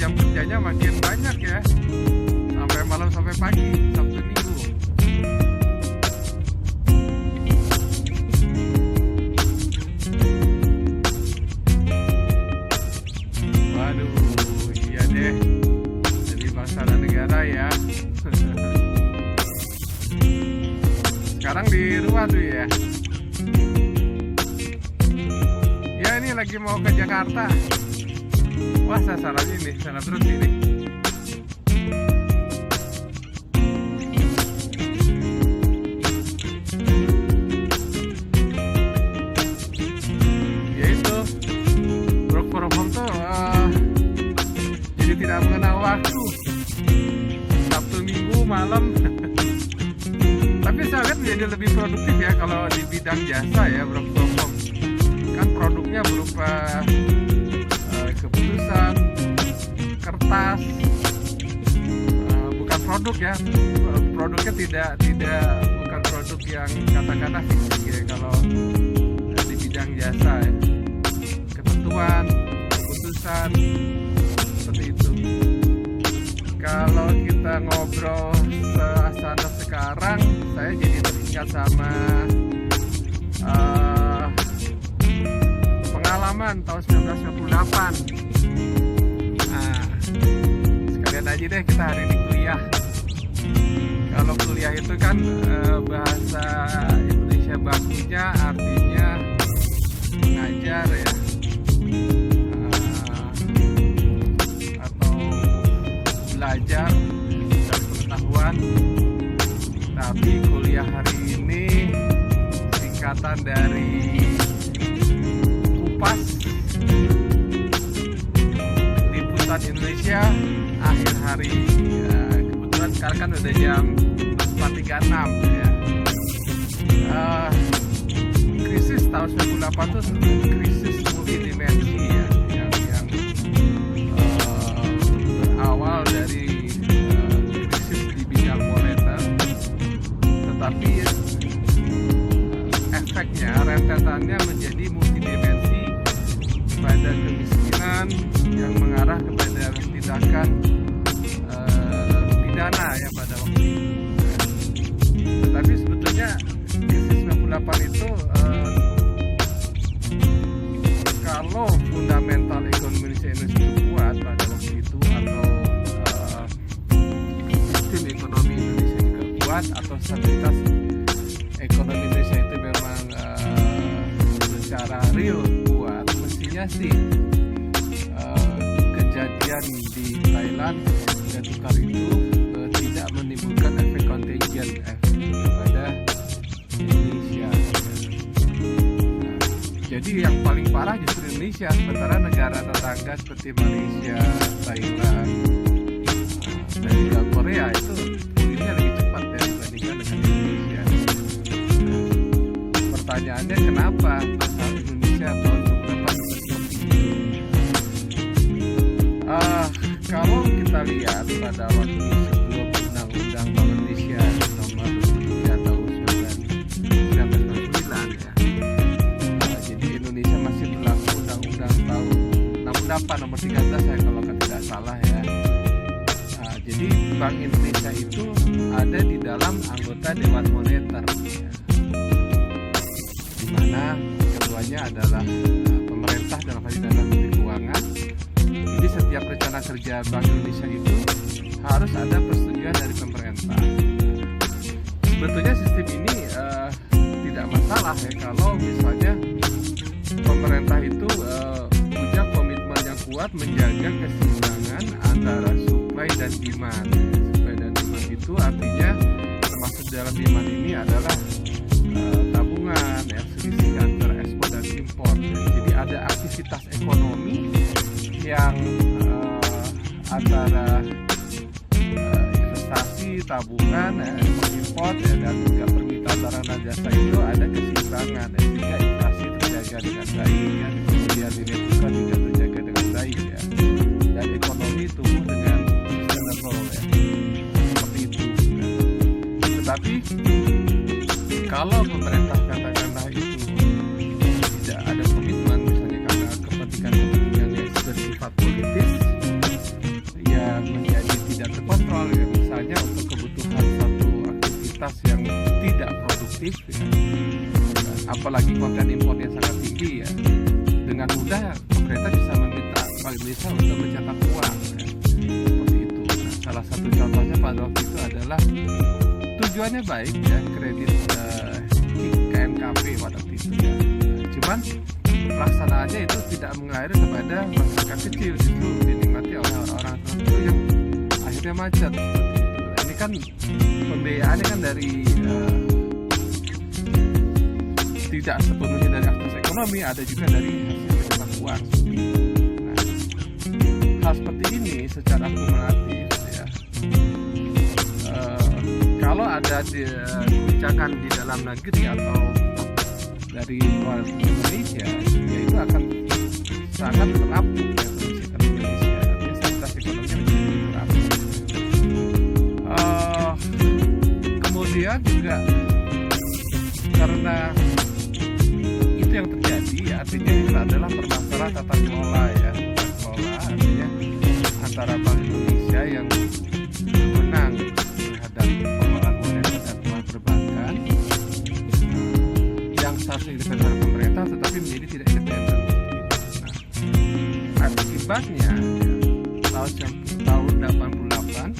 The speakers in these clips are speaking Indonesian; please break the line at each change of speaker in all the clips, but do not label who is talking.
jam kerjanya makin banyak ya, sampai malam sampai pagi Sabtu Minggu. Waduh, iya deh, jadi bangsa dan negara ya. Sekarang di rumah tuh ya. Ya ini lagi mau ke Jakarta. Wah, saya salah ini, salah terus ini. Ya itu, work from home tuh jadi tidak mengenal waktu. Sabtu Minggu malam. Tapi saya lihat menjadi lebih produktif ya kalau di bidang jasa ya, work from home. Kan produknya berupa keputusan, kertas, bukan produk ya. Produknya tidak bukan produk yang kata-kata fisik ya kalau di bidang jasa ya. Ketentuan, keputusan, seperti itu. Kalau kita ngobrol suasana sekarang, saya jadi teringat sama pengalaman tahun 1998. Nah, sekalian aja deh kita hari ini kuliah. Kalau kuliah itu kan bahasa Indonesia bakunya artinya mengajar ya, atau belajar dan pengetahuan. Tapi kuliah hari ini singkatan dari KUPAS, Liputan Indonesia akhir hari ya. Kebetulan sekarang kan udah jam 4.36 ya. Krisis tahun 98 itu krisis multidimensi ya, yang berawal dari krisis di bidang moneter, tetapi efeknya, rentetannya menjadi multidimensi pada kemiskinan yang mengarah kepada tindakan pidana ya pada waktu itu. Tetapi sebetulnya krisis 98 itu kalau fundamental ekonomi Indonesia itu kuat pada waktu itu, atau sistem ekonomi Indonesia juga kuat, atau stabilitas ekonomi Indonesia itu memang secara real kuat, mestinya sih kejadian di Thailand dan tukar itu tidak menimbulkan efek contagion kepada Indonesia. Jadi yang paling parah justru Indonesia, sementara negara tetangga seperti Malaysia, Thailand, dan juga Korea itu pulihnya lebih cepat ya dibandingkan dengan Indonesia. Pertanyaannya kenapa pasar Indonesia tahun 98 seperti itu? Kalau kita lihat pada waktu sebelum Undang-Undang Bank Indonesia nomor 3 tahun 1999 ya, jadi Indonesia masih berlaku Undang-Undang tahun 68 nomor 13 ya kalau tidak salah ya. Jadi Bank Indonesia itu ada di dalam anggota Dewan Moneter ya, di mana ketuanya adalah pemerintah dalam hal ini adalah Menteri Keuangan. Jadi setiap rencana kerja Bank Indonesia itu harus ada persetujuan dari pemerintah. Sebetulnya sistem ini tidak masalah ya kalau misalnya pemerintah itu punya komitmen yang kuat menjaga keseimbangan antara supply dan demand. Supply dan demand itu artinya termasuk dalam demand ini adalah tabungan, ya, selisih antara ekspor dan impor. Jadi ada aktivitas ekonomi yang antara investasi, tabungan, import ya, dan juga permintaan barang dan jasa itu ada keseimbangan ya, sehingga inflasi terjaga dengan baik ya, kemudian nilai tukar juga terjaga dengan baik ya, dan ekonomi tumbuh dengan sustainable ya, seperti itu ya. Tetapi kalau pemerintah katakanlah itu tidak ada komitmen, misalnya karena kepentingan yang bersifat politis, apalagi konten impornya sangat tinggi ya, dengan mudah pemerintah bisa meminta Bank Indonesia untuk mencetak uang ya. Seperti itu. Nah, salah satu contohnya pada waktu itu adalah tujuannya baik ya, kredit KNKP pada waktu itu ya. Cuman pelaksanaannya itu tidak mengalir kepada masyarakat kecil, justru dinikmati oleh orang-orang tertentu yang akhirnya macet seperti itu. Nah, ini kan pembiayaannya kan dari tidak sepenuhnya dari akses ekonomi, ada juga dari hasil mencetak uang. Nah, hal seperti ini secara kumulatif ya, kalau ada guncangan di dalam negeri atau dari luar Indonesia, ya itu akan sangat terapuh ya, kondisi Indonesia. Artinya stabilitas ekonominya menjadi terapuh. Kemudian juga karena itu yang terjadi, ya, artinya itu adalah permasalahan tata kelola ya, tata kelola artinya antara Bank Indonesia yang menang terhadap pengelolaan moneter dan pengelolaan perbankan yang seharusnya independen dari pemerintah tetapi menjadi tidak independen. Nah, akibatnya ya, tahun 88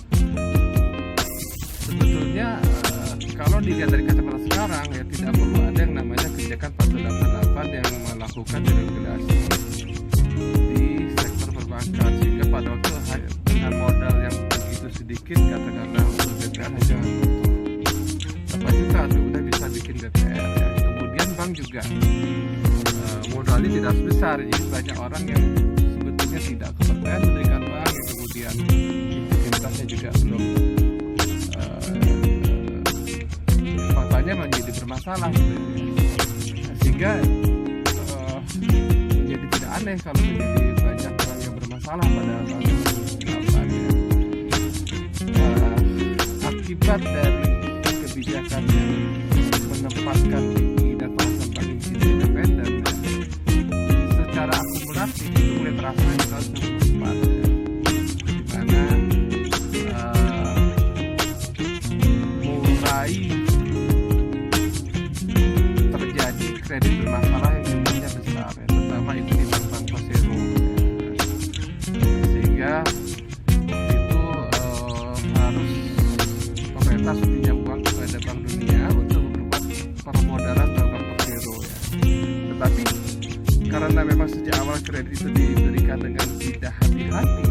sebetulnya kalau dilihat dari kacamata sekarang ya tidak perlu ada yang namanya kebijakan 488 yang melakukan deregulasi di sektor perbankan, sehingga pada waktu dengan modal yang begitu sedikit katakanlah untuk BPR hanya 8 juta atau udah bisa bikin BPR ya. Kemudian bank juga modalnya tidak sebesar, jadi banyak orang yang sebetulnya tidak kompeten mendirikan bank ya, kemudian integritasnya juga belum faktanya menjadi bermasalah gitu ya. Sehingga menjadi tidak aneh kalau menjadi banyak orang yang bermasalah pada tahun 2008 ya. Akibat dari kebijakan yang menempatkan tinggi dan pengawasan bank independen ya, secara akumulatif itu mulai terasa di tahun 2004 ya, di mana mulai terjadi kredit bermasalah yang jumlahnya besar ya, terutama itu di bank-bank Persero ya. Sehingga itu harus pemerintah pinjam uang kepada Bank Dunia untuk memperkuat permodalan bank Persero ya. Tetapi karena memang sejak awal kredit itu diberikan dengan tidak hati-hati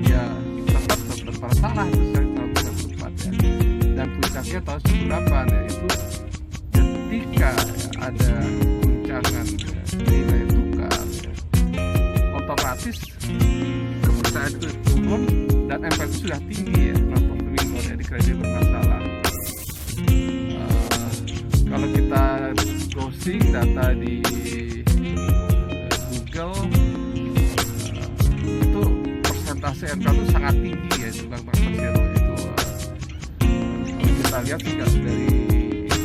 ya tetap bermasalah itu tahun 2004 ya. Dan puncaknya tahun 98 ya, itu ketika ada guncangan ya, nilai tukar ya, otomatis kepercayaan itu turun dan MPL itu sudah tinggi ya, non-performing loan di kredit bermasalah. Kalau kita browsing data di Google itu persentase MPL itu sangat tinggi ya di bank-bank Persero itu. Kalau kita lihat juga dari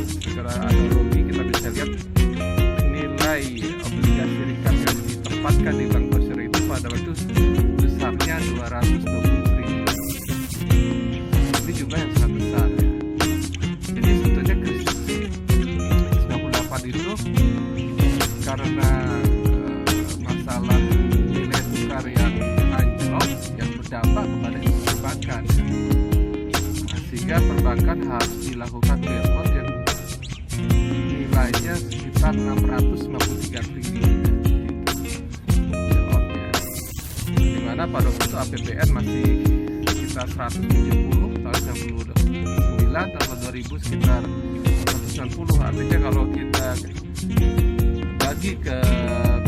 secara analogi kita bisa lihat nilai obligasi ringkas yang ditempatkan di Bank Persero itu pada waktu besarnya 220 triliun. Ini jumlah yang sangat besar ya. Jadi sebetulnya krisis 98 itu karena masalah nilai tukar yang anjlok yang berdampak kepada perbankan ya. Sehingga perbankan harus dilakukan bailout yang nilainya sekitar 653 triliun bailoutnya, dimana pada waktu itu APBN masih sekitar 170 tahun 1999, tahun 2000 sekitar 190. Artinya kalau kita bagi ke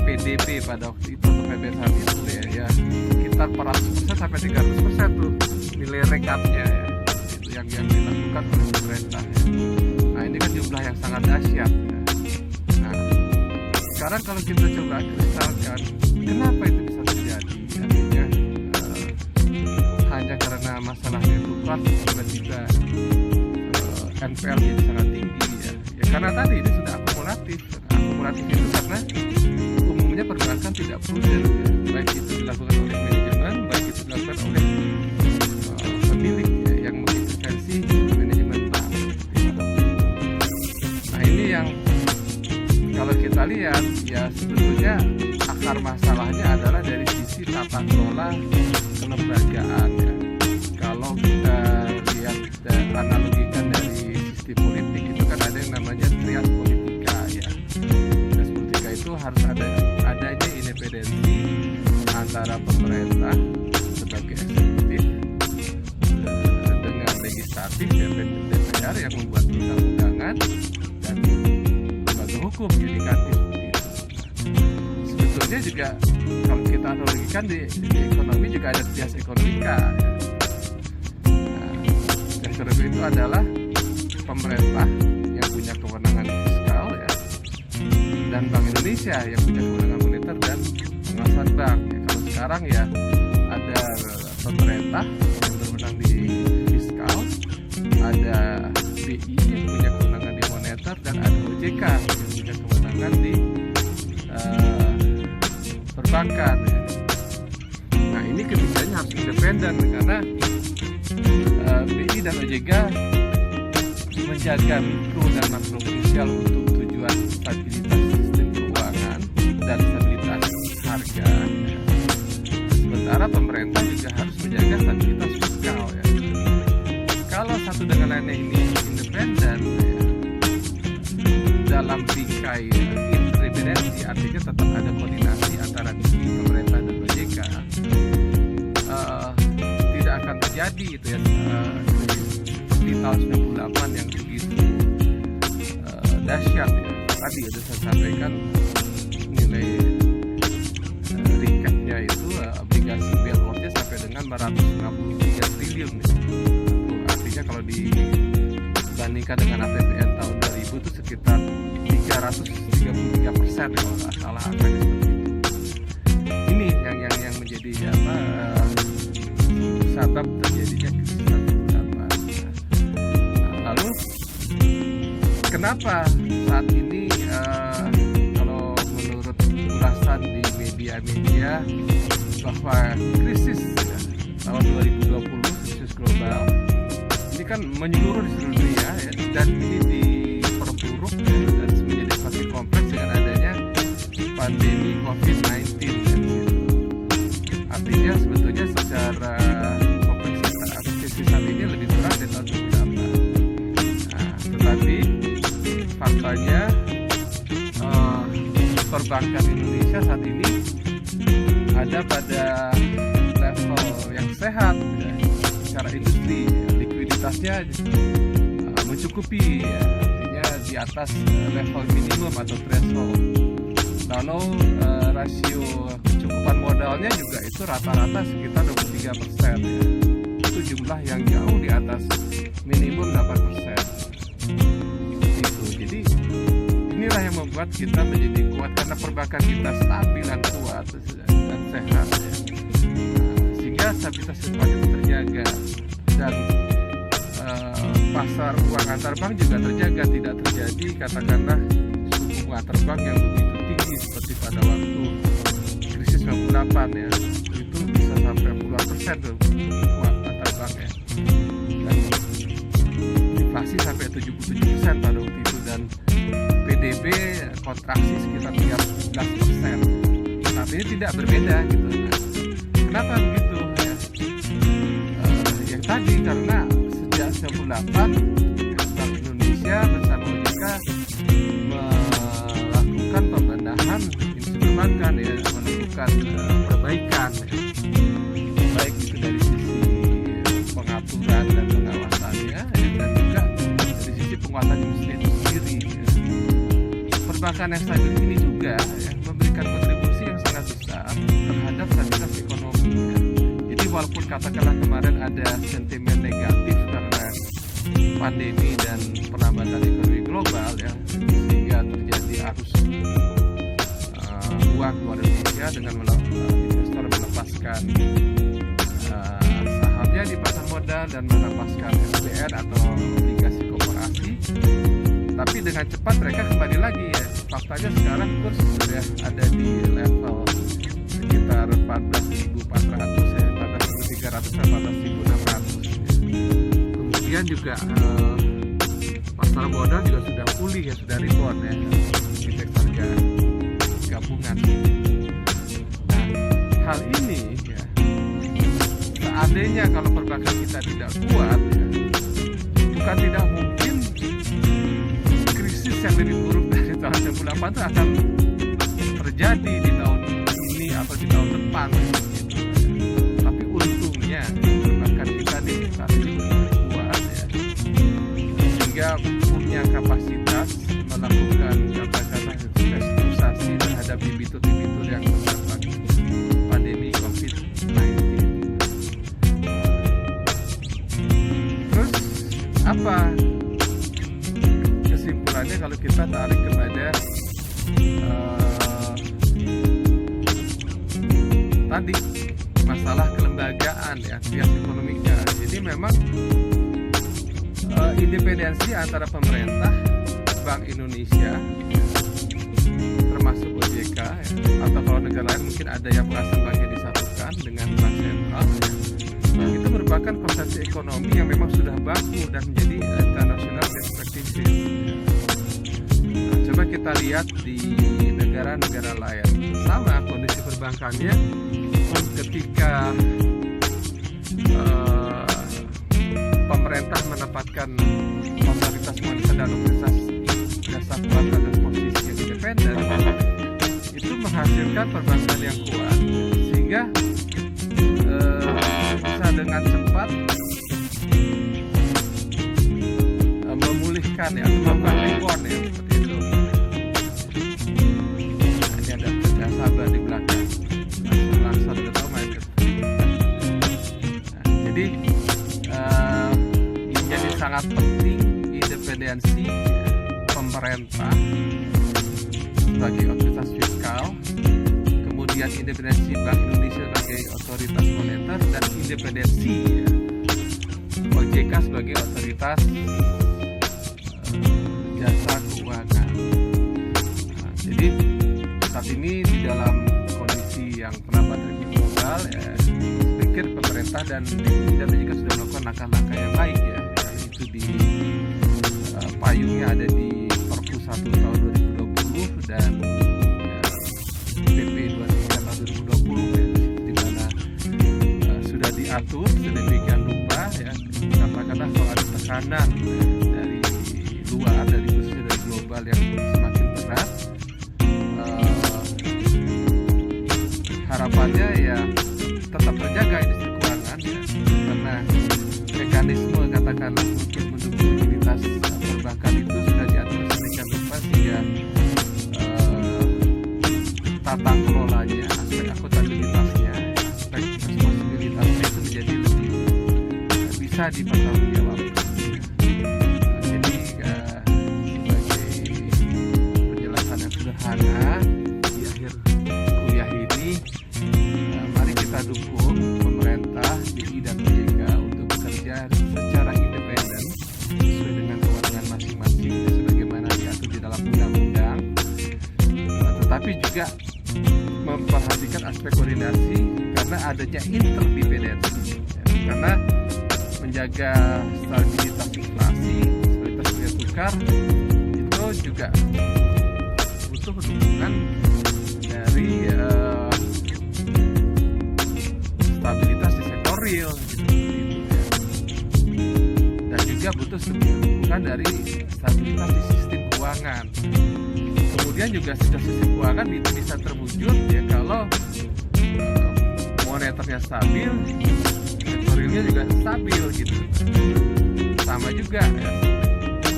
PDB pada waktu itu atau PDB saat itu ya sekitar 400% sampai 300% tuh nilai rekapnya ya, itu yang dilakukan oleh pemerintah ya. Nah ini kan jumlah yang sangat dahsyat ya. Nah sekarang kalau kita coba kristalkan kenapa itu bisa terjadi, artinya hanya karena masalah nilai tukar tiba-tiba NPL jadi sangat tinggi ya. Ya karena tadi ini sudah akumulatif itu karena umumnya perbankan tidak prudent ya, baik itu dilakukan oleh manajemen, baik itu dilakukan oleh pemilik ya, yang mengintervensi manajemen bank. Nah ini yang akar masalahnya adalah dari sisi tata kelola kelembagaan ya. Kalau kita lihat dan analogikan dari sistem politik itu kan ada yang namanya trias politika ya. Trias politika itu harus adanya independensi antara pemerintah sebagai eksekutif dengan legislatif dan DPR yang membuat undang-undangan dan lembaga hukum yudikatif. Sebetulnya juga kalau kita analogikan di ekonomi juga ada trias ekonomika. Trias ekonomi itu adalah pemerintah yang punya kewenangan fiskal ya, dan Bank Indonesia yang punya kewenangan moneter dan pengawasan bank. Ya, kalau sekarang ya ada pemerintah yang berwenang di fiskal, ada BI yang punya kewenangan di moneter, dan ada OJK yang punya kewenangan di perbankan. Nah ini ketiganya harus independen karena BI dan OJK menjaga mikro dan makro prudensial untuk tujuan stabilitas sistem keuangan dan stabilitas harga. Sementara pemerintah juga harus menjaga stabilitas fiskal ya. Kalau satu dengan lainnya ini independen ya, dalam bingkai interdependensi, artinya tetap ada koordinasi antara pemerintah dan OJK, tidak akan terjadi itu ya seperti tahun 98 yang begitu dahsyat ya. Tadi sudah saya sampaikan nilai recapnya itu obligasi bailoutnya sampai dengan 463 triliun ya. Artinya kalau dibandingkan dengan APBN tahun 2000 itu sekitar 333% kalau nggak salah angkanya seperti itu. Ini yang menjadi sebab terjadinya krisis 98. Lalu kenapa saat ini kalau menurut ulasan di media-media bahwa krisis ya, tahun 2020 krisis global ini kan menyeluruh di seluruh dunia ya, dan ini diperburuk ya, dan menjadi semakin kompleks dengan adanya pandemi COVID-19 ya. Artinya sebetulnya secara kompleksitas krisis saat ini lebih berat dari tahun 2008. Nah, tetapi faktanya perbankan Indonesia saat ini ada pada level yang sehat ya, secara industri ya, likuiditasnya mencukupi ya, artinya di atas level minimum atau threshold. Lalu rasio kecukupan modalnya juga itu rata-rata sekitar 23% ya. Itu jumlah yang jauh di atas minimum 8%. Jadi inilah yang membuat kita menjadi kuat karena perbankan kita stabil dan kuat dan sehat ya. Sehingga stabilitas sistem itu terjaga, dan pasar uang antar bank juga terjaga, tidak terjadi katakanlah suku bunga terbang yang begitu tinggi seperti pada waktu krisis 98 ya, itu bisa sampai puluhan persen tuh uang antar bank ya, dan inflasi sampai 77% pada waktu itu, dan PDB kontraksi sekitar 13%. Tapi ini tidak berbeda gitu. Nah, kenapa begitu ya? Yang tadi karena sejak 98 Bank Indonesia bersama OJK melakukan pembenahan instrumen perbankan ya, melakukan perbaikan ya. Baik itu dari sisi pengaturan dan pengawasannya ya, dan juga dari sisi penguatan industri itu sendiri ya. Perbankan yang stabil ini juga ya, memberikan kontribusi yang sangat besar terhadap stabilitas ekonomi ya. Jadi walaupun katakanlah kemarin ada sentimen negatif karena pandemi dan perlambatan ekonomi global ya, sehingga terjadi arus uang keluar Indonesia dengan investor melepaskan sahamnya di pasar modal dan melepaskan SBN atau obligasi korporasi. Tapi dengan cepat mereka kembali lagi ya. Faktanya sekarang kurs sudah ada di level sekitar 14.400 ya, 14.300 sampai 14.600 ya. Kemudian juga pasar modal juga sudah pulih ya, sudah rebound ya, indeks harga gabungan. seandainya kalau perbankan kita tidak kuat, ya, bukan tidak mungkin krisis yang lebih buruk dari tahun 98 itu akan terjadi di tahun ini atau di tahun depan. Gitu. Tapi untungnya perbankan kita di saat ini kuat, ya, sehingga punya kapasitas melakukan katakanlah restrukturisasi terhadap debitur-debitur yang terdampak pandemi COVID-19. Terus apa kesimpulannya kalau kita tarik kepada tadi masalah kelembagaan, ya, pihak ekonominya. Jadi memang independensi antara pemerintah, Bank Indonesia, termasuk OJK, ya, atau kalau negara lain mungkin ada yang perasaan banknya disatukan dengan bank sentral, ya. Itu merupakan konsepsi ekonomi yang memang sudah baku dan menjadi international best practices. Nah, coba kita lihat di negara-negara lain, sama kondisi perbankannya ketika pemerintah menempatkan otoritas moneter dan otoritas jasa keuangan dan posisi yang independen, itu menghasilkan perbankan yang kuat sehingga bisa dengan cepat memulihkan, ya, atau melakukan rebound, ya, seperti itu. Nah, ini ada nasabah di belakang, langsung udah tahu main. Nah, jadi menjadi sangat penting independensi pemerintah sebagai otoritas fiskal, kemudian independensi Bank Indonesia sebagai otoritas moneter, dan independensi, ya, OJK sebagai otoritas jasa keuangan. Nah, jadi saat ini di dalam kondisi yang penambatan global, ya, saya pikir pemerintah dan OJK sudah melakukan langkah-langkah yang baik, ya, itu di payungnya ada di Perpu 1 tahun 2020 dan PP 23 tahun 2020, ya, di mana sudah diatur sedemikian rupa, ya, katakanlah kalau ada tekanan dari luar, dari khususnya dari global yang semakin berat, harapannya ya tetap terjaga industri keuangan, ya, karena mekanisme katakanlah untuk mendukung likuiditas perbankan itu sudah diatur sedemikian rupa sehingga tata kelolanya, aspek akuntabilitasnya, aspek responsibilitasnya itu menjadi lebih bisa dipertanggungjawabkan. Jadi sebagai penjelasan yang sederhana di akhir kuliah ini, mari kita dukung pemerintah, BI dan OJK untuk bekerja secara independen sesuai dengan kewenangan masing-masing sebagaimana diatur di dalam undang-undang, tetapi juga memperhatikan aspek koordinasi karena adanya interdependensi, ya, karena menjaga stabilitas inflasi, stabilitas nilai tukar itu juga butuh dukungan dari stabilitas di sektor real, gitu, ya. Dan juga butuh dukungan dari stabilitas di sistem keuangan. Kemudian juga sistem keuangan itu bisa terwujud, ya, kalau moneternya stabil, sektor realnya juga stabil, gitu. Sama juga, ya,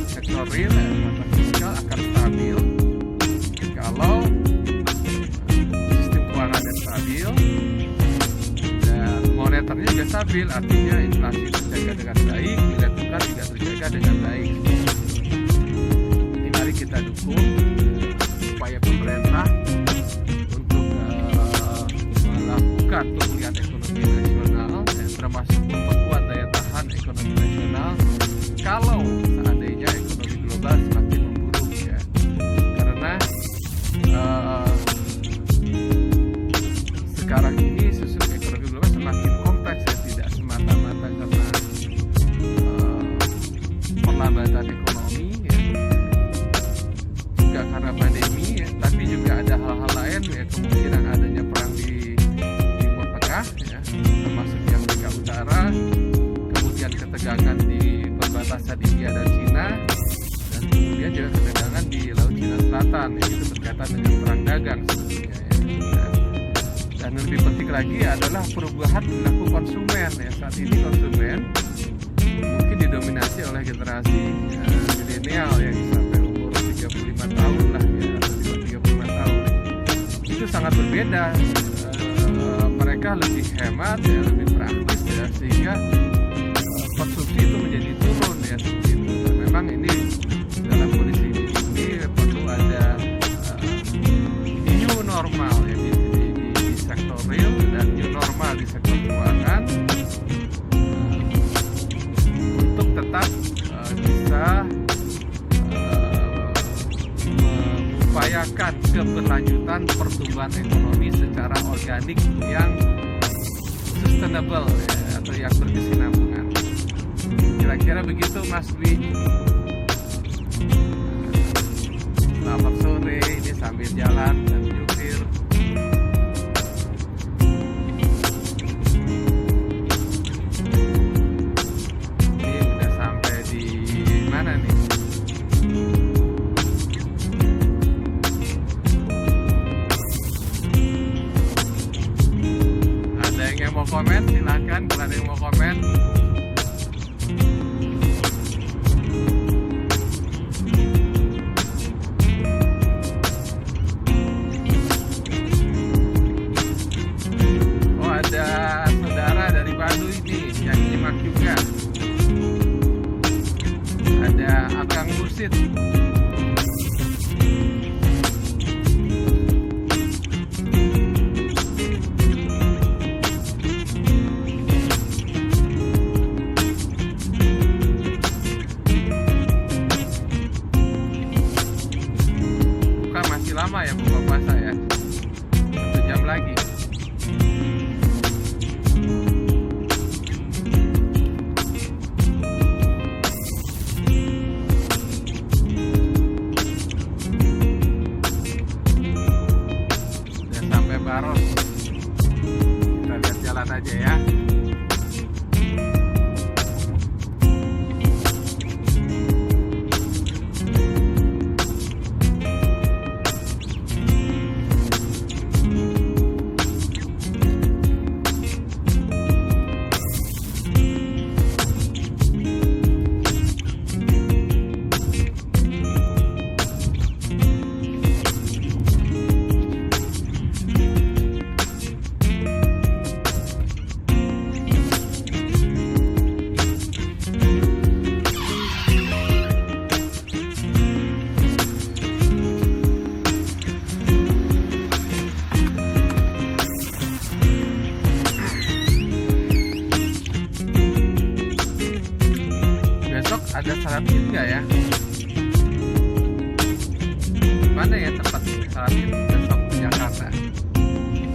sektor real, ya, moneter fiskal akan stabil kalau sistem keuangannya stabil dan moneternya juga stabil, artinya inflasi terjaga dengan baik, nilai tukar juga terjaga dengan baik. Ini mari kita dukung upaya pemerintah untuk melakukan pemulihan ekonomi nasional, ya, termasuk memperkuat daya tahan ekonomi nasional kalau seandainya ekonomi global semakin memburuk, ya, karena sekarang ini susunan ekonomi global semakin kompleks, ya, tidak semata-mata karena perlambatan ekonomi, ya, juga karena pandemi, ya, tapi juga ada hal-hal lain, ya, kemungkinan adanya perang di Timur Tengah, ya, termasuk di Afrika Utara, berkaitan dengan perang dagang sebetulnya ya. Dan lebih penting lagi adalah perubahan perilaku konsumen ya. Saat ini konsumen mungkin didominasi oleh generasi milenial yang sampai umur 35 tahun lah ya, atau 35 tahun. Itu sangat berbeda. Mereka lebih hemat ya, lebih praktis ya, sehingga konsumsi itu menjadi turun ya seperti itu. Dan memang ini dalam kondisi ini perlu ada new normal ya di sektor real dan new normal di sektor keuangan untuk tetap bisa mengupayakan keberlanjutan pertumbuhan ekonomi secara organik yang sustainable ya, atau yang berkesinambungan. Kira-kira begitu Mas Dwi. Selamat sore, ini sambil jalan dan nyupir. Ini udah sampai di mana nih? Ada yang mau komen? Silakan kalau ada yang mau komen. Ada saudara dari Baduy ini yang nyimak juga. Ada Akang Mursid. Buka masih lama ya buka puasa ya. 1 jam lagi. Baros, kita lihat jalan aja ya. Ada salat id nggak ya? Mana ya tempat salat id besok di Jakarta?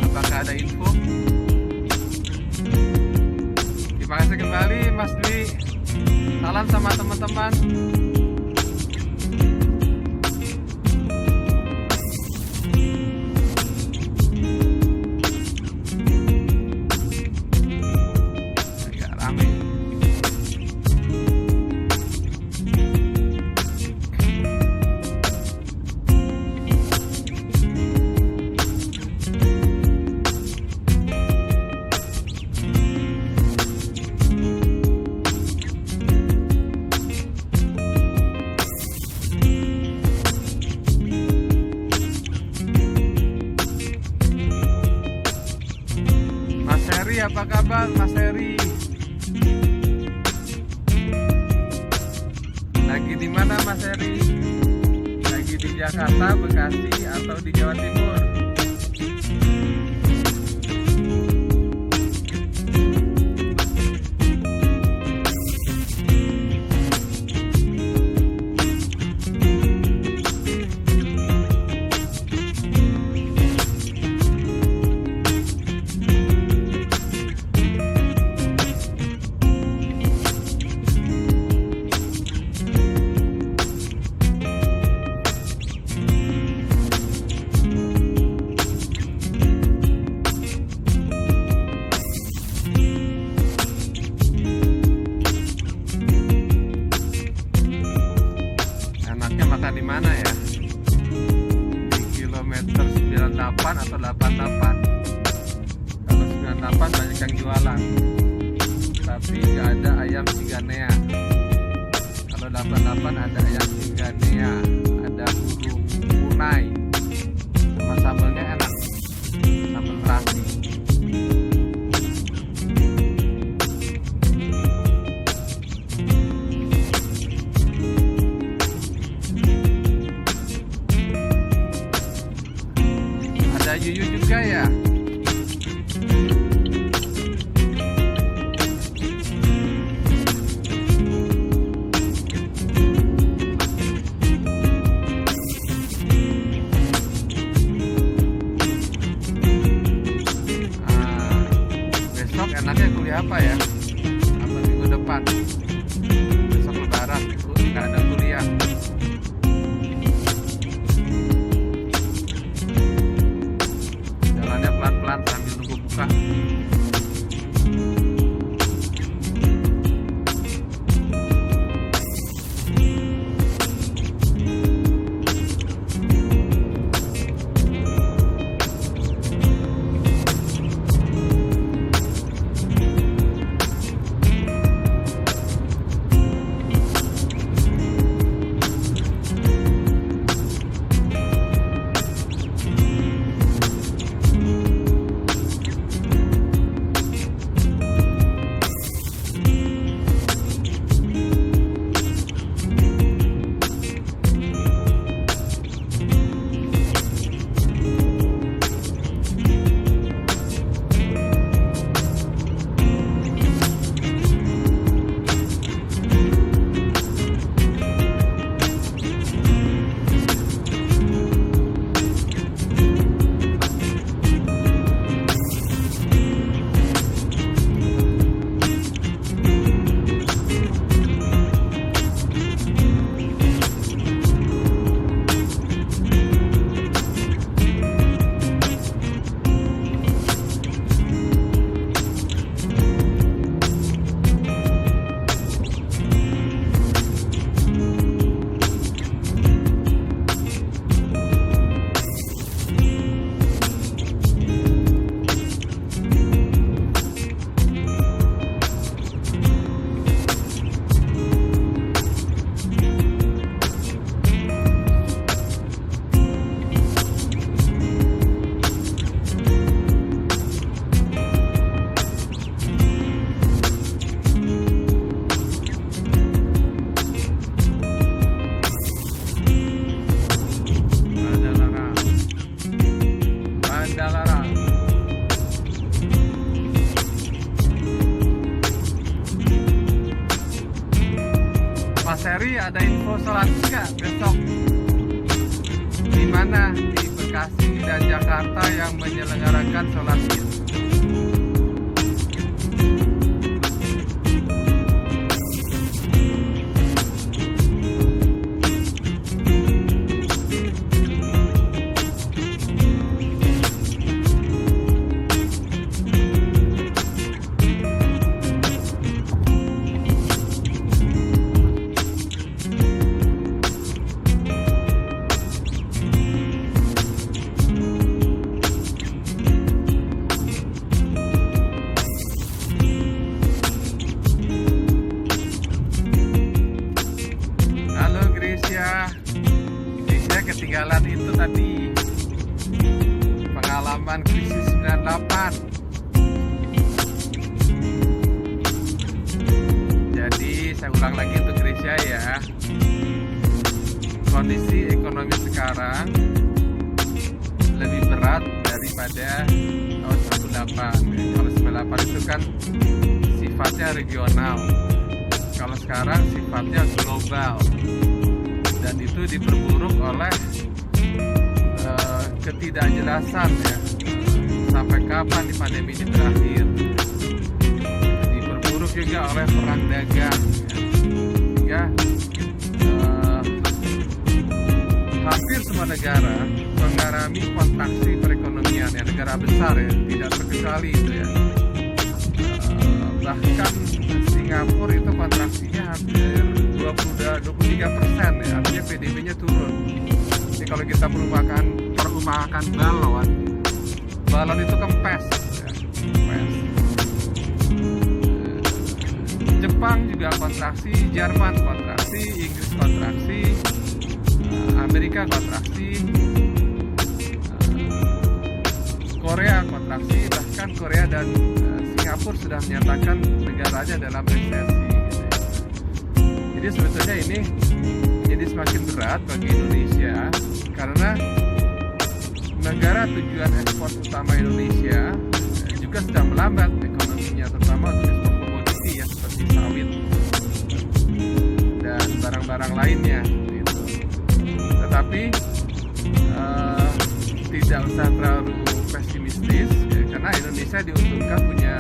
Apakah ada info? Terima kasih kembali Mas Dwi. Salam sama teman-teman. Apa kabar Mas Heri? Lagi di mana Mas Heri? Lagi di Jakarta, Bekasi, atau di Jawa Timur? banyak yang jualan, tapi nggak ada ayam Ciganea. Kalau 88 ada ayam Ciganea, ada burung punai, sama sambelnya enak, sambal terasi. Ada Yuyu juga ya. Besok enaknya kuliah apa ya? Apa minggu depan? Besok lebaran, nggak ada kuliah. Jalannya pelan-pelan sambil nunggu buka. Mas Heri, ada info sholat nggak besok? Di mana di Bekasi dan Jakarta yang menyelenggarakan sholat Id? Saya ketinggalan itu tadi pengalaman krisis 98. Jadi saya ulang lagi untuk Grecia ya. Kondisi ekonomi sekarang lebih berat daripada tahun 98. Kalau 98 itu kan sifatnya regional, kalau sekarang sifatnya global. Dan itu diperburuk oleh ketidakjelasan ya, sampai kapan di pandemi ini berakhir. Diperburuk juga oleh perang dagang ya. Sehingga hampir semua negara mengalami kontraksi perekonomian ya, negara besar ya, tidak terkecuali itu ya. Bahkan Singapura itu kontraksinya hampir 23% ya, artinya PDB-nya turun. Jadi kalau kita perumahan balon itu kempes ya, kempes. Jepang juga kontraksi, Jerman kontraksi, Inggris kontraksi, Amerika kontraksi, Korea kontraksi, bahkan Korea dan Singapura sudah menyatakan negaranya dalam resesi. Jadi sebetulnya ini jadi semakin berat bagi Indonesia karena negara tujuan ekspor utama Indonesia juga sedang melambat ekonominya, terutama untuk ekspor komoditi ya seperti sawit dan barang-barang lainnya gitu. Tetapi tidak usah terlalu pesimistis ya, karena Indonesia diuntungkan punya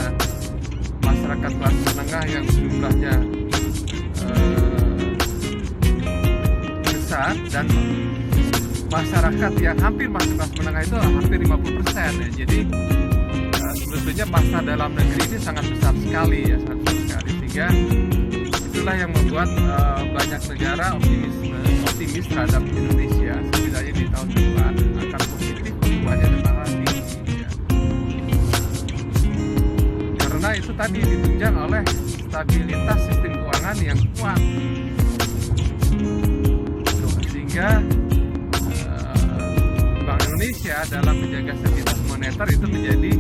masyarakat kelas menengah yang jumlahnya besar dan masyarakat yang hampir masuk kelas menengah itu hampir 50% ya. Jadi sebetulnya pasar dalam negeri ini sangat besar sekali ya, sangat besar sekali, sehingga itulah yang membuat banyak negara optimis terhadap Indonesia setidaknya di tahun depan akan positif pertumbuhannya dan malah tinggi ya. Karena itu tadi ditunjang oleh stabilitas sistem keuangan yang kuat, sehingga Bank Indonesia dalam menjaga stabilitas moneter itu menjadi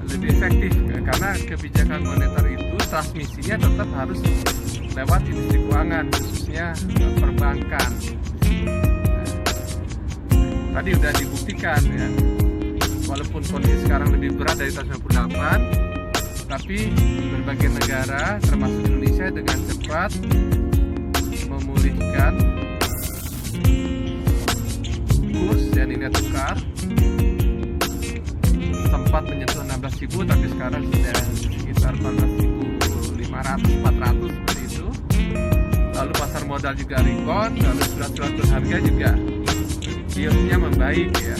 lebih efektif karena kebijakan moneter itu transmisinya tetap harus lewat industri keuangan, khususnya perbankan. Tadi udah dibuktikan ya, walaupun kondisi sekarang lebih berat dari tahun 98, tapi berbagai negara termasuk Indonesia dengan cepat memulihkan kurs dan nilai tukar. Sempat menyentuh 16.000 tapi sekarang sudah sekitar 14.500, 400 seperti itu. Lalu pasar modal juga rebound, lalu surat-surat berharga juga yieldnya membaik ya.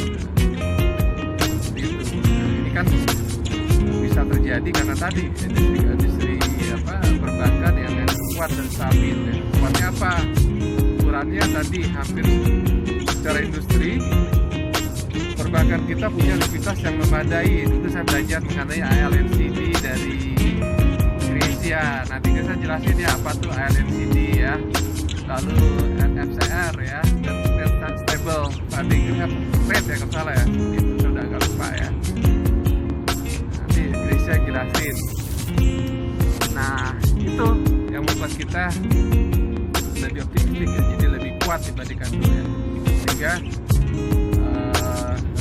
Itu. Ini kan bisa terjadi karena tadi industri perbankan yang kuat dan stabil ya. Kuatnya apa? Ukurannya tadi hampir secara industri perbankan kita punya likuiditas yang memadai. Dulu saya belajar mengenai ALNCD dari Grecia. Nanti saya jelasin ya apa tuh ALNCD ya. Lalu NFCR ya, Net Stable Funding Rate ya kalau salah ya. Itu sudah agak lupa ya. Nanti Grecia jelasin. Nah itu yang membuat kita lebih optimistik ya, jadi lebih kuat dibandingkan dulu ya. Sehingga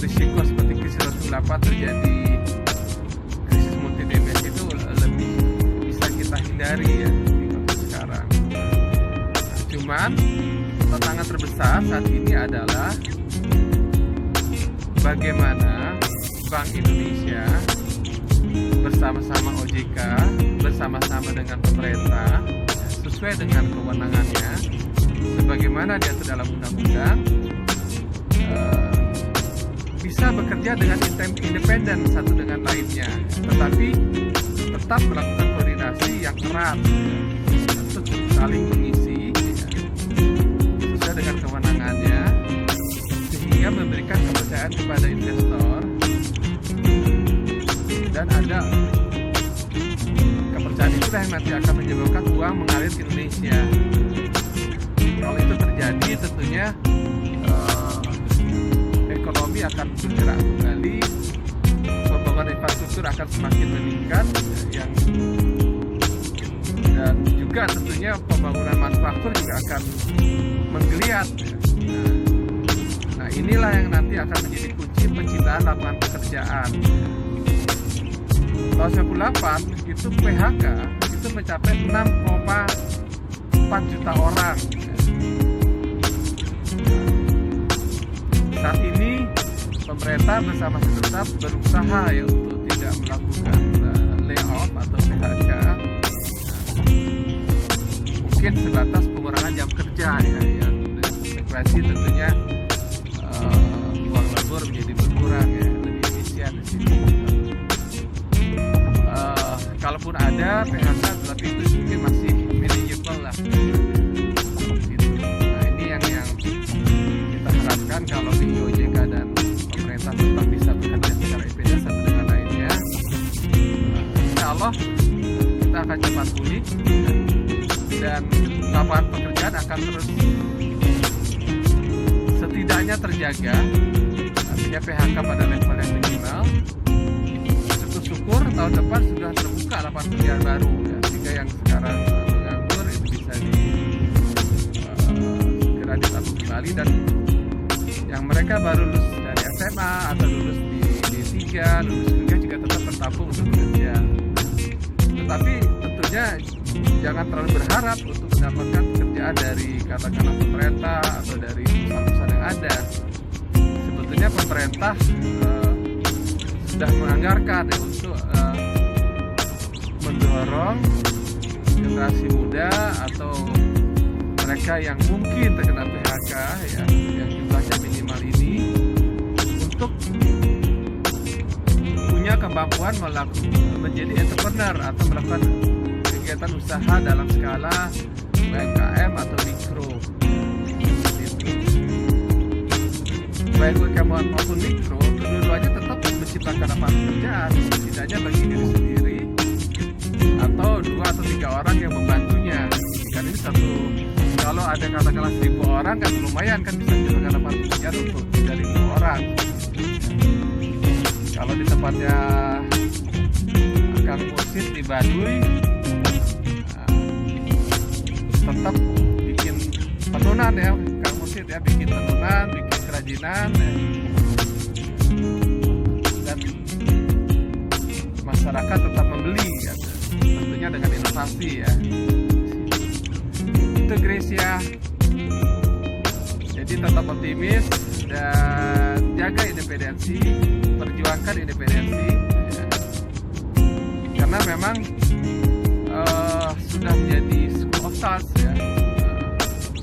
risiko seperti krisis 2008 terjadi krisis multidimensi itu lebih bisa kita hindari ya di kondisi sekarang. Cuman tantangan terbesar saat ini adalah bagaimana Bank Indonesia bersama-sama OJK, bersama-sama dengan pemerintah sesuai dengan kewenangannya sebagaimana diatur dalam undang-undang, bisa bekerja dengan independen satu dengan lainnya, tetapi tetap melakukan koordinasi yang erat untuk saling mengisi sesuai dengan kewenangannya, sehingga memberikan kepercayaan kepada investor dan ada kepercayaan itulah yang nanti akan menyebabkan uang mengalir ke Indonesia. Kalau itu terjadi tentunya ekonomi akan bergerak kembali, pembangunan infrastruktur akan semakin meningkat dan juga tentunya pembangunan manufaktur juga akan menggeliat. Nah inilah yang nanti akan menjadi kunci penciptaan lapangan pekerjaan. Tahun 98 itu PHK itu mencapai 6,4 juta orang. Saat ini pemerintah bersama Sekretariat berusaha ya untuk tidak melakukan layoff atau PHK. Mungkin sebatas pengurangan jam kerja ya, yang dengan konsekuensi tentunya uang lembur menjadi berkurang ya, lebih efisien di sini. Kalaupun ada PHK, tapi itu mungkin masih manageable lah. Nah ini yang kita harapkan kalau di OJK dan pemerintah tetap bisa bekerja secara efisien satu dengan lainnya. Insya Allah kita akan cepat pulih dan lapangan pekerjaan akan terus setidaknya terjaga, artinya PHK pada level yang minimal. Syukur tahun depan sudah terbuka lapangan pekerjaan baru ya, sehingga yang sekarang menganggur itu bisa segera ditabung kembali, dan yang mereka baru lulus dari SMA atau lulus di D3, lulus kuliah juga tetap tertampung untuk bekerja. Tetapi tentunya jangan terlalu berharap untuk mendapatkan pekerjaan dari katakanlah pemerintah atau dari perusahaan-perusahaan yang ada. Sebetulnya pemerintah sudah menganggarkan ya, untuk mendorong generasi muda atau mereka yang mungkin terkena PHK ya, yang jumlahnya minimal ini, untuk punya kemampuan menjadi entrepreneur atau melakukan kegiatan usaha dalam skala UMKM atau mikro. Baik UMKM maupun mikro, kedua-duanya tetap menciptakan lapangan pekerjaan, setidaknya bagi diri sendiri atau 2 atau 3 orang yang membantunya. Kan ini kalau ada katakanlah 1.000 orang kan lumayan kan, bisa menciptakan lapangan pekerjaan untuk 3.000 orang. Kalau di tempatnya Kang Mursid di Baduy, tetap bikin tenunan ya Kang Mursid ya, bikin tenunan, bikin kerajinan ya. Dan masyarakat tetap membeli ya, tentunya dengan inovasi ya. Itu Gracia. Jadi tetap optimis dan jaga independensi, perjuangkan independensi ya. Karena memang sudah menjadi school of thought ya.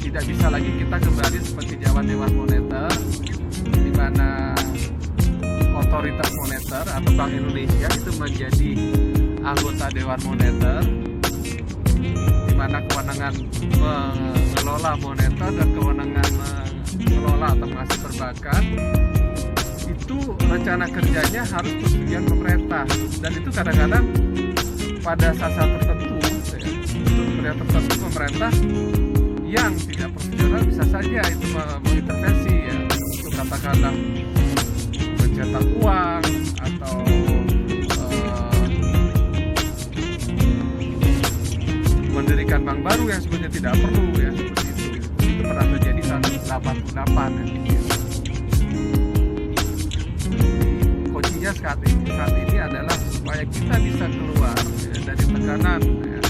Tidak bisa lagi kita kembali seperti zaman Dewan Moneter, di mana otoritas moneter atau Bank Indonesia itu menjadi anggota Dewan Moneter, di mana kewenangan mengelola moneter dan kewenangan mengelola atau mengasih perbankan itu rencana kerjanya harus persetujuan pemerintah, dan itu kadang-kadang pada saat-saat tertentu ya, untuk pemberian tertentu pemerintah yang tidak profesional bisa saja itu mengintervensi ya, untuk katakanlah mencetak uang atau mendirikan bank baru yang sebenarnya tidak perlu ya, seperti itu. Itu pernah terjadi tahun 88 ya. Kuncinya saat ini adalah supaya kita bisa keluar ya, dari tekanan ya,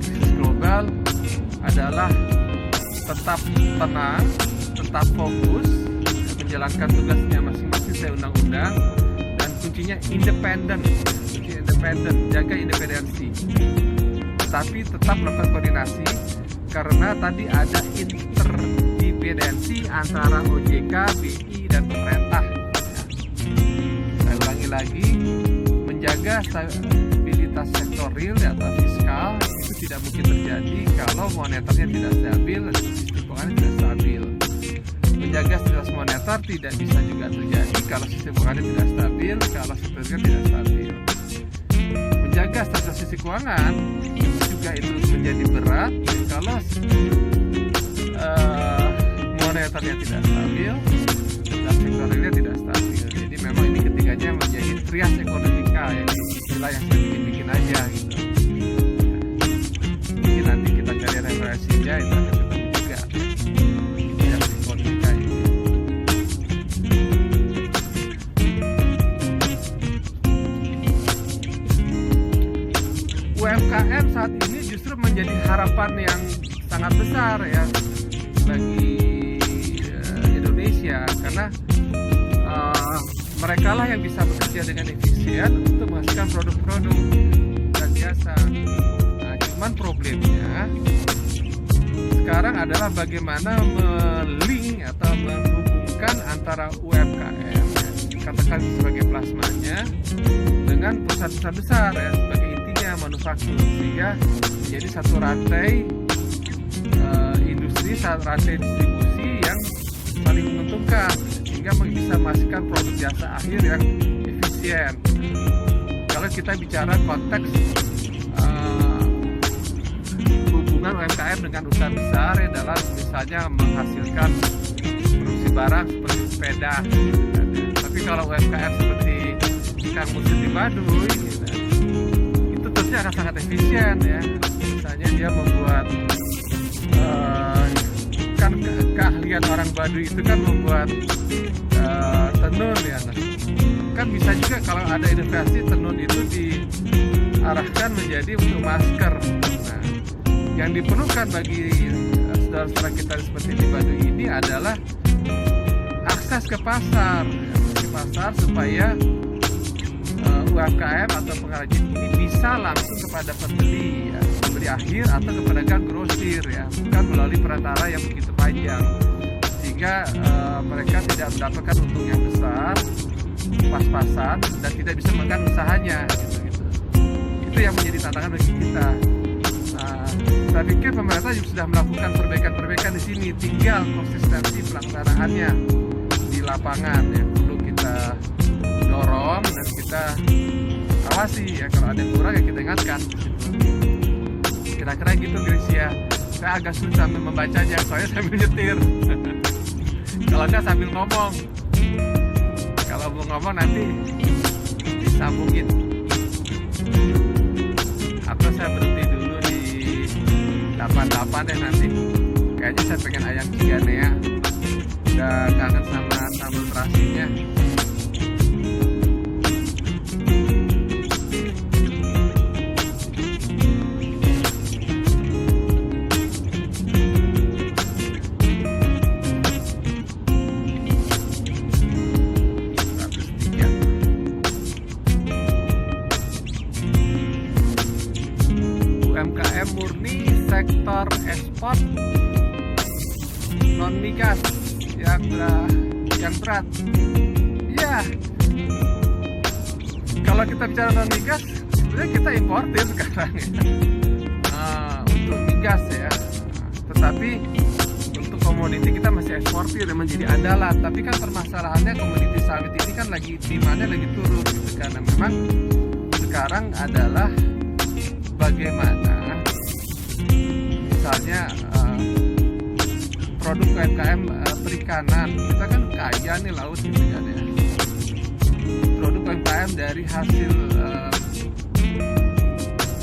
krisis global adalah tetap tenang, tetap fokus ya, menjalankan tugasnya masing-masing sesuai undang-undang, dan kuncinya independen, jaga independensi, tapi tetap melakukan koordinasi karena tadi ada interdependensi antara OJK, BI, dan pemerintah. Saya ulangi lagi, menjaga stabilitas sektor real atau fiskal itu tidak mungkin terjadi kalau moneternya tidak stabil, sistem keuangan tidak stabil. Menjaga stabilitas moneter tidak bisa juga terjadi kalau sistem keuangan tidak stabil, kalau sistem keuangan tidak stabil. Menjaga stabilitas sisi keuangan juga itu menjadi berat kalau moneternya tidak stabil dan sektor realnya tidak stabil. Jadi memang ini ketiganya menjadi trias ekonomika ya, istilah yang saya bikin aja gitu. Mungkin nanti kita cari referensinya, itu akan ketemu juga trias ekonomika ini. UMKM saat ini justru menjadi harapan yang sangat besar ya bagi Indonesia, karena mereka lah yang bisa bekerja dengan efisien untuk menghasilkan produk-produk dan jasa. Nah, cuman problemnya sekarang adalah bagaimana melink atau menghubungkan antara UMKM ya, katakan sebagai plasmanya, dengan perusahaan-perusahaan besar ya, sebagai intinya manufaktur, sehingga menjadi satu rantai industri, rantai distribusi yang saling menguntungkan, sehingga bisa menghasilkan produk jasa akhir yang efisien. Kalau kita bicara konteks hubungan UMKM dengan usaha besar ya dalam misalnya menghasilkan produksi barang seperti sepeda gitu kan, ya. Tapi kalau UMKM seperti Kang Musin di Baduy gitu, itu tentunya akan sangat efisien ya. Misalnya dia membuat kan keahlian orang Baduy itu kan membuat tenun ya. Nah, kan bisa juga kalau ada inovasi tenun itu diarahkan menjadi untuk masker. Nah, yang diperlukan bagi saudara-saudara kita seperti di Baduy ini adalah akses ke pasar, ya, ke pasar supaya UMKM atau pengrajin ini bisa langsung kepada pembeli, ya, pembeli akhir atau ke pedagang grosir ya, bukan melalui perantara yang begitu panjang, sehingga mereka tidak mendapatkan untung yang besar, pas-pasan, dan tidak bisa mengangkat usahanya gitu. Itu yang menjadi tantangan bagi kita. Saya pikir pemerintah juga sudah melakukan perbaikan-perbaikan di sini, tinggal konsistensi pelaksanaannya di lapangan yang perlu kita dorong dan kita awasi ya. Kalau ada yang kurang ya kita ingatkan. Kira-kira gitu Gracia. Saya agak susah membacanya soalnya sambil nyetir. Kalau enggak sambil ngomong. Kalau mau ngomong nanti disambungin. Atau saya berhenti dulu di 88 deh nanti. Kayaknya saya pengen ayam Ciganea. Udah kangen sama sambal terasinya. UMKM murni sektor ekspor non migas yang berat. Ya, kalau kita bicara non migas, sebenarnya kita importir sekarang ya. Untuk migas ya. Tetapi untuk komoditi kita masih eksportir dan menjadi andalan. Tapi kan permasalahannya komoditi sawit ini kan lagi demandnya lagi turun gitu, karena memang sekarang adalah bagaimana misalnya produk UMKM perikanan, kita kan kaya nih laut gitu kan ya. Produk UMKM dari hasil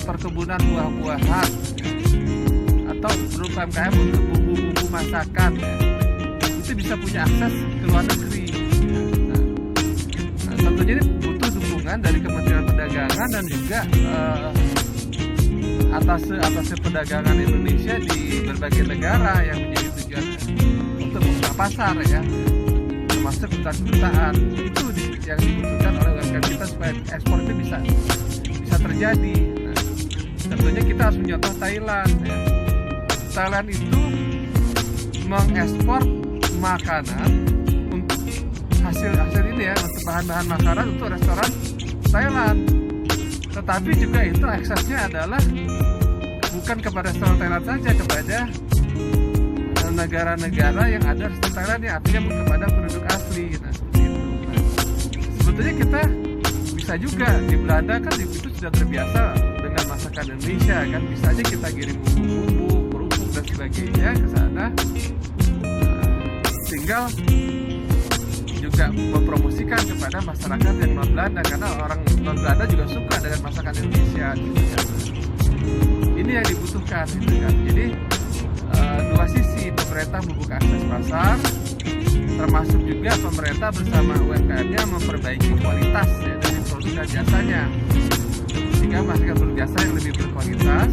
perkebunan buah-buahan atau produk UMKM untuk bumbu-bumbu masakan ya, itu bisa punya akses ke luar negeri ya. Nah, tentunya ini butuh dukungan dari Kementerian Perdagangan dan juga atas perdagangan Indonesia di berbagai negara yang menjadi tujuan untuk membuka pasar ya, termasuk kedutaan. Itu yang dibutuhkan oleh UMKM kita supaya ekspor itu bisa terjadi. Nah, tentunya kita harus menyontoh Thailand ya. Thailand itu mengekspor makanan untuk hasil ini ya, untuk bahan-bahan makanan untuk restoran Thailand. Tetapi juga itu aksesnya adalah bukan kepada restoran Thailand saja, kepada negara-negara yang ada restoran Thailand, yang artinya kepada penduduk asli. Nah, seperti itu. Nah, sebetulnya kita bisa juga di Belanda kan itu sudah terbiasa dengan masakan Indonesia kan, bisa aja kita kirim bumbu-bumbu, kerupuk dan sebagainya ke sana. Tinggal juga mempromosikan kepada masyarakat yang non Belanda, karena orang non Belanda juga suka dengan masakan Indonesia gitu kan. Ini yang dibutuhkan gitu kan. Jadi dua sisi, pemerintah membuka akses pasar, termasuk juga pemerintah bersama UMKM-nya memperbaiki kualitas ya, dari produk dan jasanya, sehingga menghasilkan produk jasa yang lebih berkualitas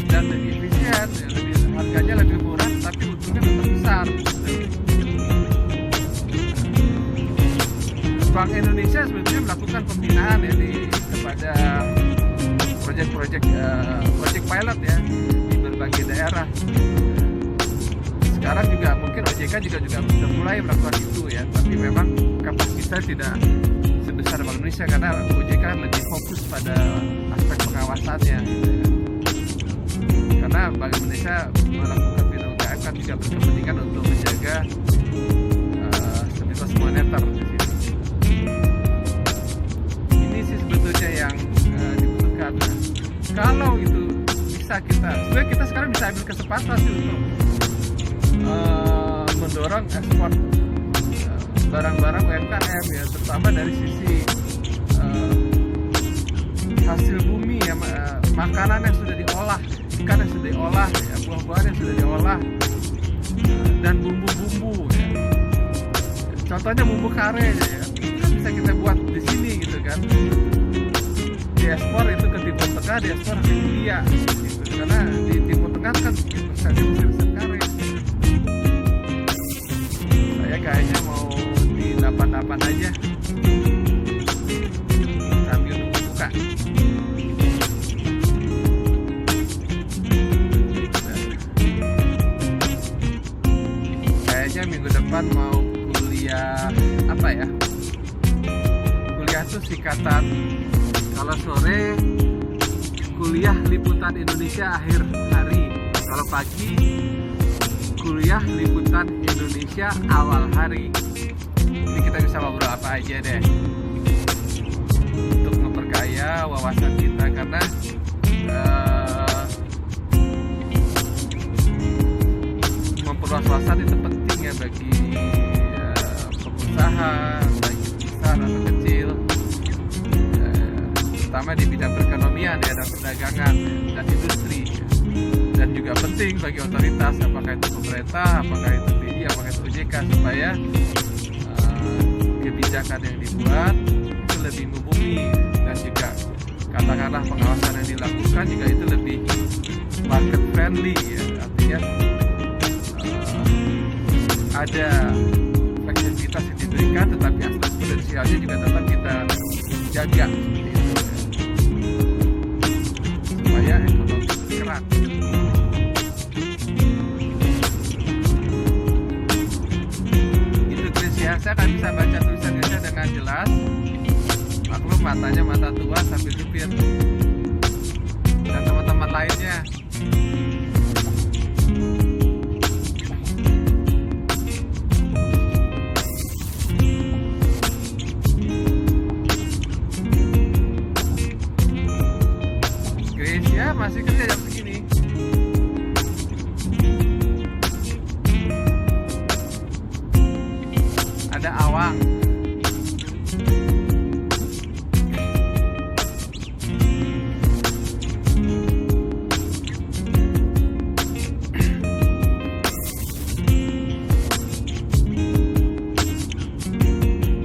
dan lebih efisien ya, harganya lebih murah tapi untungnya tetap besar. Bank Indonesia sebetulnya melakukan pembinaan ya kepada proyek pilot ya di berbagai daerah. Sekarang juga mungkin OJK juga sudah mulai melakukan itu ya, tapi memang kapasitasnya tidak sebesar Bank Indonesia karena OJK lebih fokus pada aspek pengawasannya gitu ya. Karena Bank Indonesia melakukan bina UMKM kan juga berkepentingan untuk menjaga stabilitas moneter di sini. Ini sih sebetulnya yang dibutuhkan. Nah, kalau kesempatan sih untuk mendorong ekspor barang-barang UMKM ya, terutama dari sisi hasil bumi ya, makanan yang sudah diolah, ikan yang sudah diolah ya, buah-buahan yang sudah diolah, dan bumbu-bumbu ya. Contohnya bumbu kare ya, kan bisa kita buat di sini gitu kan. Diekspor itu ke Timur Tengah, diekspor ke India gitu. Karena di Timur Tengah kan prosesnya besar kare. Saya kayaknya mau di dapat aja sambil nunggu buka. Kayaknya minggu depan mau kuliah apa ya? Kuliah tuh singkatan. Kalau sore kuliah liputan Indonesia akhir hari. Kalau pagi kuliah liputan Indonesia awal hari. Ini kita bisa ngobrol apa aja deh untuk memperkaya wawasan kita, karena memperluas wawasan itu penting ya bagi pengusaha, baik besar atau kecil, terutama di bidang perekonomian ya, dan perdagangan dan industri, dan juga penting bagi otoritas, apakah itu pemerintah, apakah itu BI, apakah itu OJK, supaya kebijakan yang dibuat itu lebih mumpuni, dan juga katakanlah pengawasan yang dilakukan juga itu lebih market friendly ya, artinya ada fleksibilitas yang diberikan, tetapi aspek potensialnya juga tetap kita jaga gitu, supaya ekonomi bergerak. Itu Chris ya, saya akan bisa baca tulisan Indonesia dengan jelas. Maklum matanya mata tua sambil nyupir, dan teman-teman lainnya. Masih kerja jam segini. Ada awang.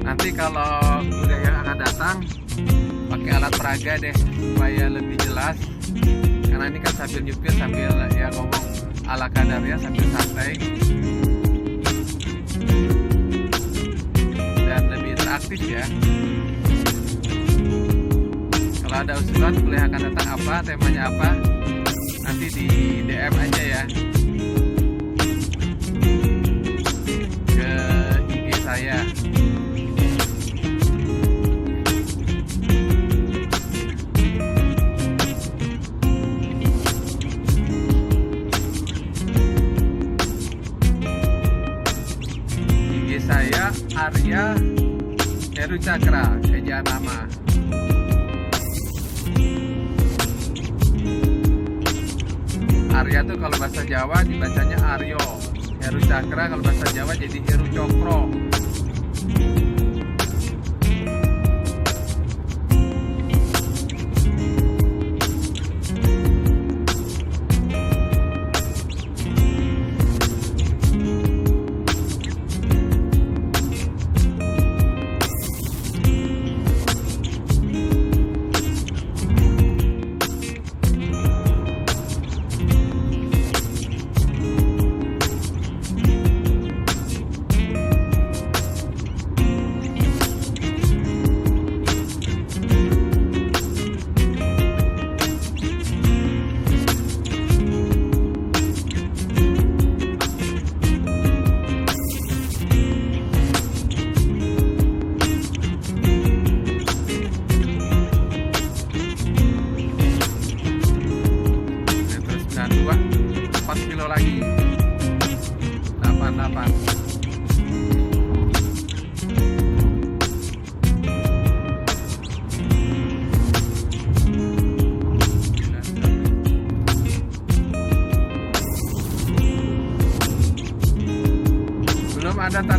Nanti kalau kuliah yang akan datang pakai alat peraga deh supaya lebih jelas. Karena ini kan sambil nyupir, sambil ya ngomong ala kadarnya, sambil santai dan lebih interaktif ya. Kalau ada usulan kuliah akan datang apa, temanya apa, nanti di DM aja ya ke IG saya. Saya Arya Heru Cakra, ejaan nama. Arya tuh kalau bahasa Jawa dibacanya Aryo, Heru Cakra kalau bahasa Jawa jadi Heru Cokro.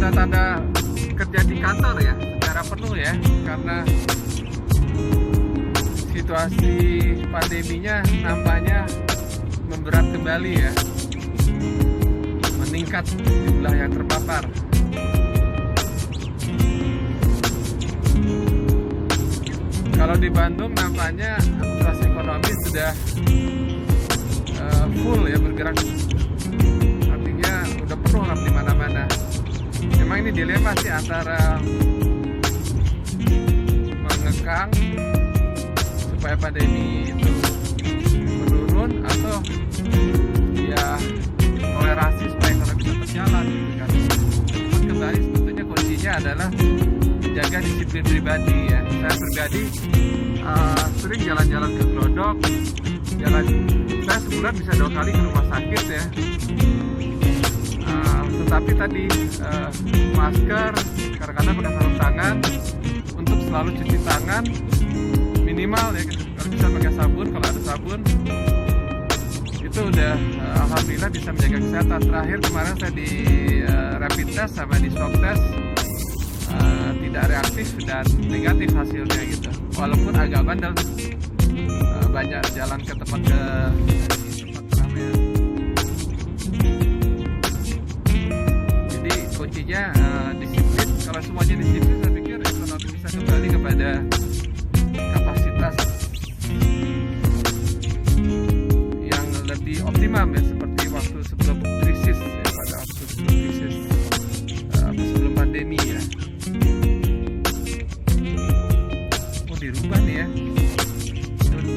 tanda-tanda kerja di kantor ya secara penuh ya, karena situasi pandeminya nampaknya memberat kembali ya, meningkat jumlah yang terpapar. Kalau di Bandung nampaknya aktivitas ekonomi sudah full ya, bergerak, artinya udah penuh di mana-mana. Memang ini dilema sih antara mengekang supaya pandemi itu menurun atau ya toleransi supaya ekonomi bisa berjalan gitu kan. Cuman kembali sebetulnya kuncinya adalah menjaga disiplin pribadi ya. Saya pribadi sering jalan-jalan ke Glodok, saya sebulan bisa 2 kali ke rumah sakit ya. Tetapi tadi masker, kadang-kadang pakai sarung tangan, untuk selalu cuci tangan minimal ya, kalau bisa pakai sabun, kalau ada sabun itu udah alhamdulillah bisa menjaga kesehatan. Terakhir kemarin saya di rapid test sama di swab test tidak reaktif dan negatif hasilnya gitu, walaupun agak bandel, banyak jalan ke tempat keramaian. Jadi kuncinya disiplin. Kalau semuanya disiplin, saya pikir ekonomi bisa kembali kepada kapasitas yang lebih optimum ya, seperti waktu sebelum krisis ya, pada waktu sebelum krisis sebelum pandemi ya. Oh, dirubah nih ya.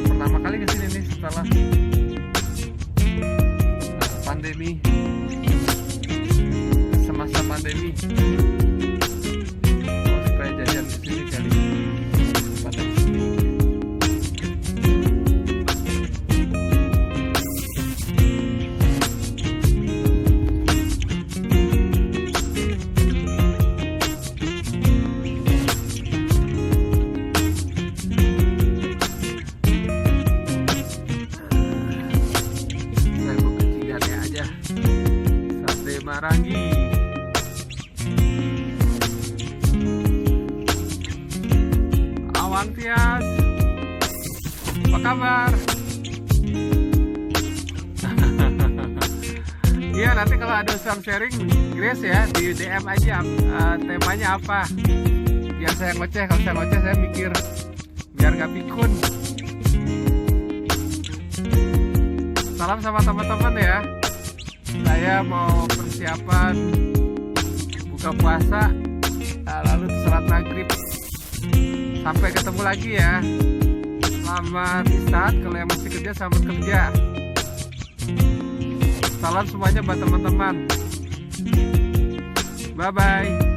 Pertama kali kesini nih setelah pandemi, semasa pandemi. Oh, supaya jajan kesini kali. Pada kesini. Marangi. Awan Tias, apa kabar? Iya, nanti kalau ada sound sharing Grace ya, di DM aja temanya apa, biar saya ngoceh. Kalau saya ngoceh saya mikir biar gak pikun. Salam sama teman-teman ya. Saya mau persiapan buka puasa, lalu sholat maghrib. Sampai ketemu lagi ya. Selamat istirahat, kalau yang masih kerja selamat kerja. Salam semuanya buat teman-teman. Bye bye.